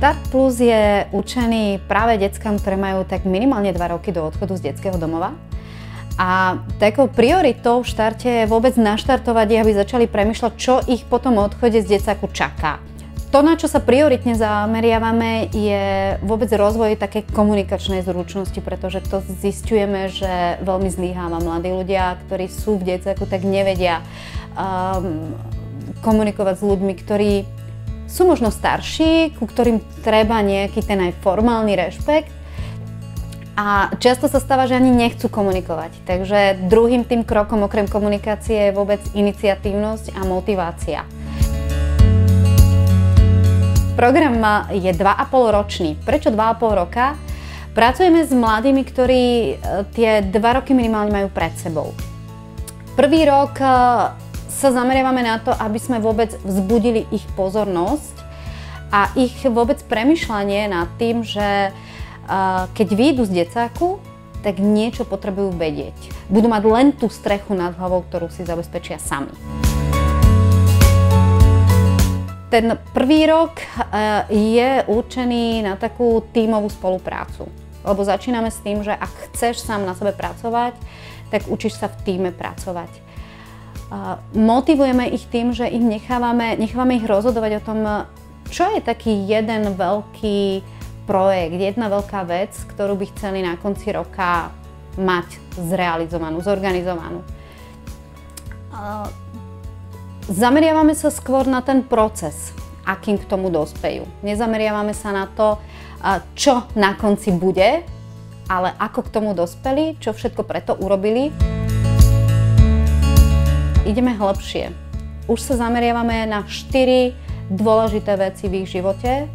Štart Plus je určený práve deckám, ktoré majú tak minimálne 2 roky do odchodu z detského domova. A takou prioritou v štarte je vôbec naštartovať ich, aby začali premýšľať, čo ich po tom odchode z decáku čaká. To, na čo sa prioritne zameriavame, je vôbec rozvoj také komunikačnej zručnosti, pretože to zisťujeme, že veľmi zlyháva. Mladí ľudia, ktorí sú v decáku, tak nevedia komunikovať s ľuďmi, ktorí sú možno starší, ku ktorým treba nejaký ten aj formálny rešpekt. A často sa stáva, že ani nechcú komunikovať. Takže druhým tým krokom okrem komunikácie je vôbec iniciatívnosť a motivácia. Program je 2,5 ročný. Prečo 2,5 roka? Pracujeme s mladými, ktorí tie 2 roky minimálne majú pred sebou. Prvý rok sa zameriavame na to, aby sme vôbec vzbudili ich pozornosť a ich vôbec premýšľanie nad tým, že keď vyjdú z decáku, tak niečo potrebujú vedieť. Budú mať len tú strechu nad hlavou, ktorú si zabezpečia sami. Ten prvý rok je určený na takú tímovú spoluprácu. Lebo začíname s tým, že ak chceš sám na sebe pracovať, tak učíš sa v tíme pracovať. Motivujeme ich tým, že ich nechávame ich rozhodovať o tom, čo je taký jeden veľký projekt, jedna veľká vec, ktorú by chceli na konci roka mať zrealizovanú, zorganizovanú. Zameriavame sa skôr na ten proces, akým k tomu dospejú. Nezameriavame sa na to, čo na konci bude, ale ako k tomu dospeli, čo všetko preto urobili. Ideme hlbšie. Už sa zameriavame na 4 dôležité veci v ich živote.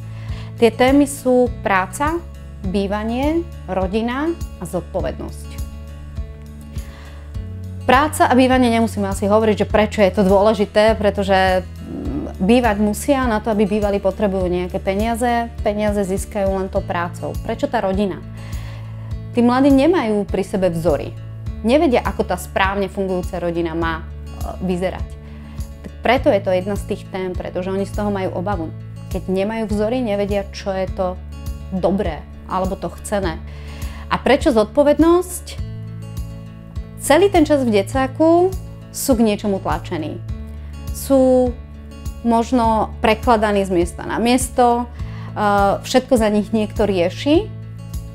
Tie témy sú práca, bývanie, rodina a zodpovednosť. Práca a bývanie nemusíme asi hovoriť, že prečo je to dôležité, pretože bývať musia, na to, aby bývali, potrebujú nejaké peniaze. Peniaze získajú len to prácou. Prečo tá rodina? Tí mladí nemajú pri sebe vzory. Nevedia, ako tá správne fungujúca rodina má vyzerať. Tak preto je to jedna z tých tém, pretože oni z toho majú obavu. Keď nemajú vzory, nevedia, čo je to dobré alebo to chcené. A prečo zodpovednosť? Celý ten čas v decáku sú k niečomu tlačení. Sú možno prekladaní z miesta na miesto, všetko za nich niekto rieši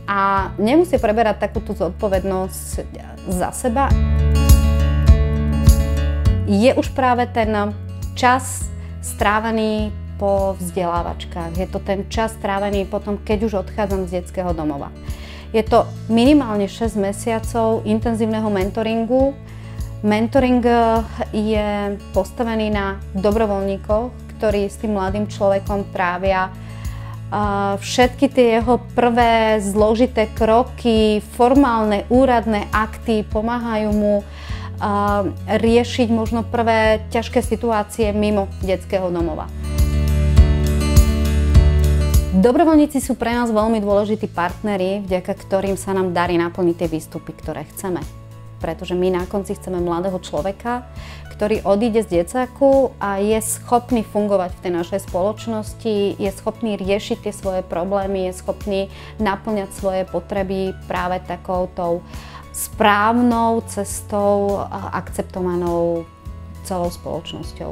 a nemusí preberať takúto zodpovednosť za seba. Je už práve ten čas strávený po vzdelávačkách. Je to ten čas strávený potom, keď už odchádzam z detského domova. Je to minimálne 6 mesiacov intenzívneho mentoringu. Mentoring je postavený na dobrovoľníkoch, ktorí s tým mladým človekom trávia všetky tie jeho prvé zložité kroky, formálne, úradné akty, pomáhajú mu riešiť možno prvé ťažké situácie mimo detského domova. Dobrovoľníci sú pre nás veľmi dôležití partneri, vďaka ktorým sa nám darí naplniť tie výstupy, ktoré chceme. Pretože my na konci chceme mladého človeka, ktorý odíde z decáku a je schopný fungovať v tej našej spoločnosti, je schopný riešiť tie svoje problémy, je schopný naplňať svoje potreby práve takoutou správnou cestou a akceptovanou celou spoločnosťou.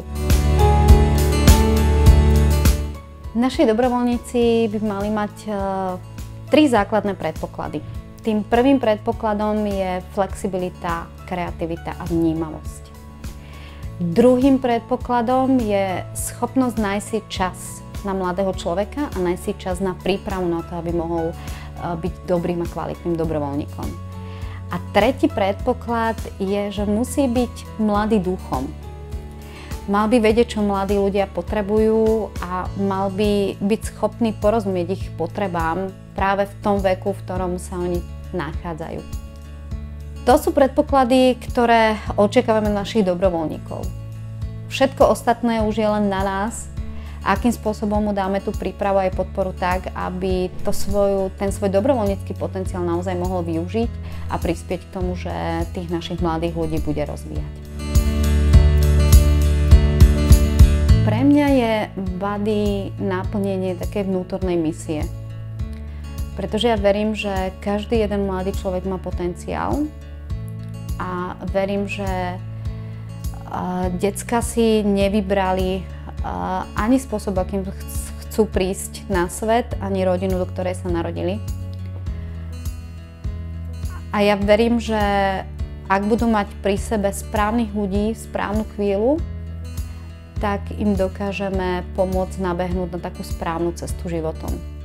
Naši dobrovoľníci by mali mať 3 základné predpoklady. Tým prvým predpokladom je flexibilita, kreativita a vnímavosť. Druhým predpokladom je schopnosť nájsť si čas na mladého človeka a nájsť si čas na prípravu na to, aby mohol byť dobrým a kvalitným dobrovoľníkom. A tretí predpoklad je, že musí byť mladý duchom. Mal by vedieť, čo mladí ľudia potrebujú a mal by byť schopný porozumieť ich potrebám práve v tom veku, v ktorom sa oni nachádzajú. To sú predpoklady, ktoré očakávame našich dobrovoľníkov. Všetko ostatné už je len na nás, akým spôsobom mu dáme tú prípravu aj podporu tak, aby ten svoj dobrovoľnícky potenciál naozaj mohol využiť a prispieť k tomu, že tých našich mladých ľudí bude rozvíjať. Pre mňa je body naplnenie takej vnútornej misie. Pretože ja verím, že každý jeden mladý človek má potenciál a verím, že decká si nevybrali ani spôsob, akým chcú prísť na svet, ani rodinu, do ktorej sa narodili. A ja verím, že ak budú mať pri sebe správnych ľudí v správnu chvíľu, tak im dokážeme pomôcť nabehnúť na takú správnu cestu životom.